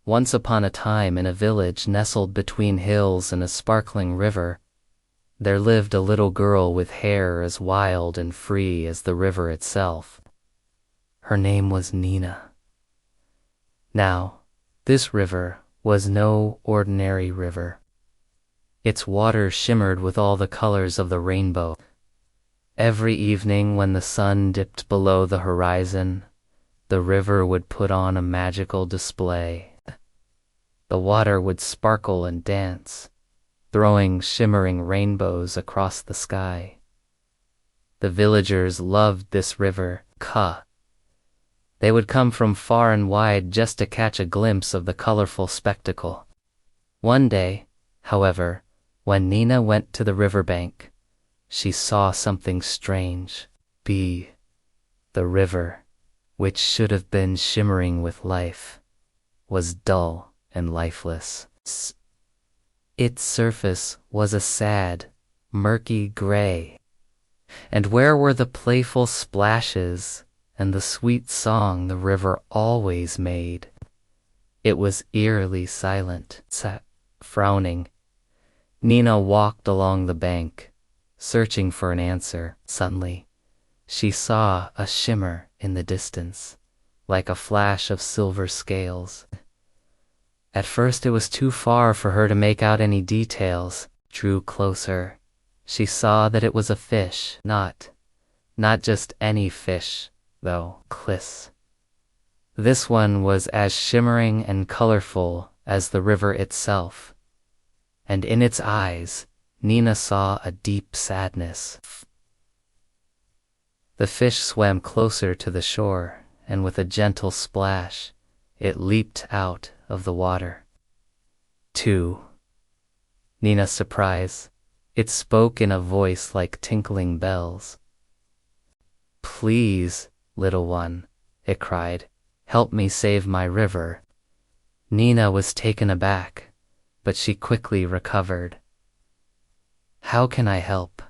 Once upon a time, in a village nestled between hills and a sparkling river, there lived a little girl with hair as wild and free as the river itself. Her name was Nina. Now, this river was no ordinary river. Its water shimmered with all the colors of the rainbow. Every evening when the sun dipped below the horizon, the river would put on a magical display. The water would sparkle and dance, throwing shimmering rainbows across the sky. The villagers loved this river, Ka. They would come from far and wide just to catch a glimpse of the colorful spectacle. One day, however, when Nina went to the riverbank, she saw something strange. The river, which should have been shimmering with life, was dull and lifeless. Its surface was a sad, murky gray. And where were the playful splashes and the sweet song the river always made? It was eerily silent. Frowning, Nina walked along the bank, searching for an answer. Suddenly, she saw a shimmer in the distance, like a flash of silver scales. At first it was too far for her to make out any details. Drew closer. She saw that it was a fish, not just any fish, though. Kliss. This one was as shimmering and colorful as the river itself, and in its eyes, Nina saw a deep sadness. The fish swam closer to the shore, and with a gentle splash, it leaped out of the water. To Nina's surprise, it spoke in a voice like tinkling bells. "Please, little one," it cried, "help me save my river." Nina was taken aback, but she quickly recovered. "How can I help?"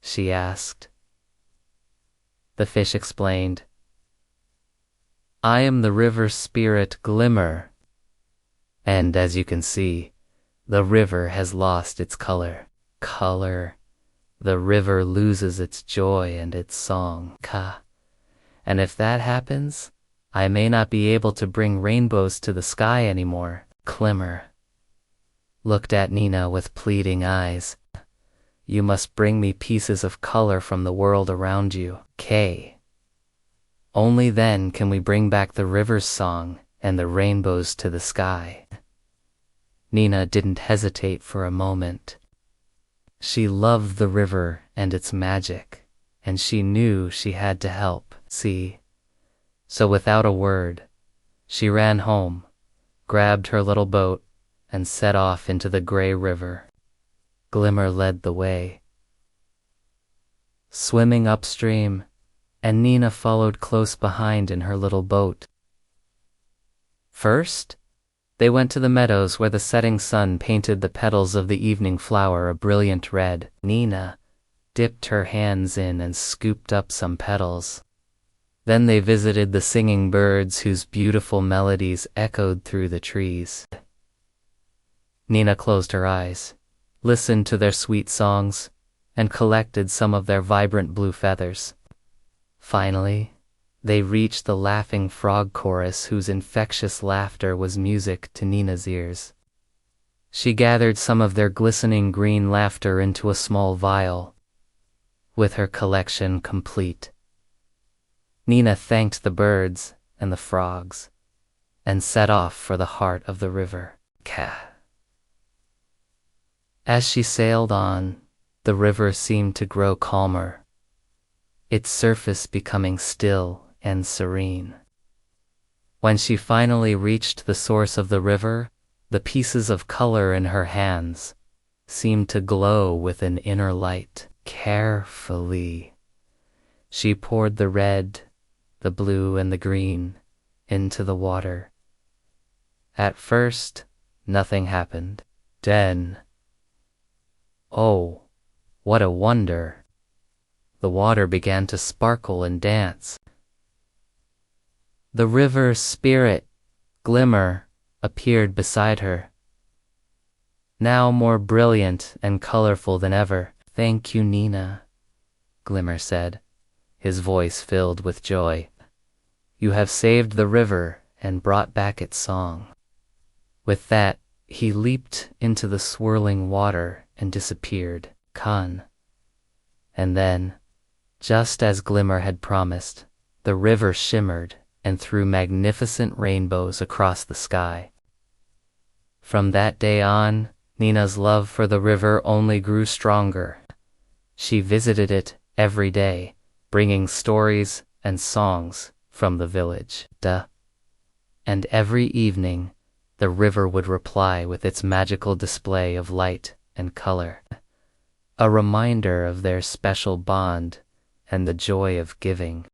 she asked. The fish explained, "I am the river spirit Glimmer, and as you can see, the river has lost its color. The river loses its joy and its song. Ka. And if that happens, I may not be able to bring rainbows to the sky anymore." Glimmer looked at Nina with pleading eyes. "You must bring me pieces of color from the world around you. K. Only then can we bring back the river's song and the rainbows to the sky." Nina didn't hesitate for a moment. She loved the river and its magic, and she knew she had to help. So without a word, she ran home, grabbed her little boat, and set off into the gray river. Glimmer led the way, swimming upstream, and Nina followed close behind in her little boat. First, they went to the meadows where the setting sun painted the petals of the evening flower a brilliant red. Nina dipped her hands in and scooped up some petals. Then they visited the singing birds whose beautiful melodies echoed through the trees. Nina closed her eyes, listened to their sweet songs, and collected some of their vibrant blue feathers. Finally, they reached the laughing frog chorus whose infectious laughter was music to Nina's ears. She gathered some of their glistening green laughter into a small vial. With her collection complete, Nina thanked the birds and the frogs and set off for the heart of the river. As she sailed on, the river seemed to grow calmer, its surface becoming still and serene. When she finally reached the source of the river, the pieces of color in her hands seemed to glow with an inner light. Carefully, she poured the red, the blue, and the green into the water. At first, nothing happened. Then, oh, what a wonder! The water began to sparkle and dance. The river spirit, Glimmer, appeared beside her, now more brilliant and colorful than ever. "Thank you, Nina," Glimmer said, his voice filled with joy. "You have saved the river and brought back its song." With that, he leaped into the swirling water and disappeared. Khan. And then, just as Glimmer had promised, the river shimmered and threw magnificent rainbows across the sky. From that day on, Nina's love for the river only grew stronger. She visited it every day, bringing stories and songs from the village. And every evening, the river would reply with its magical display of light and color, a reminder of their special bond and the joy of giving.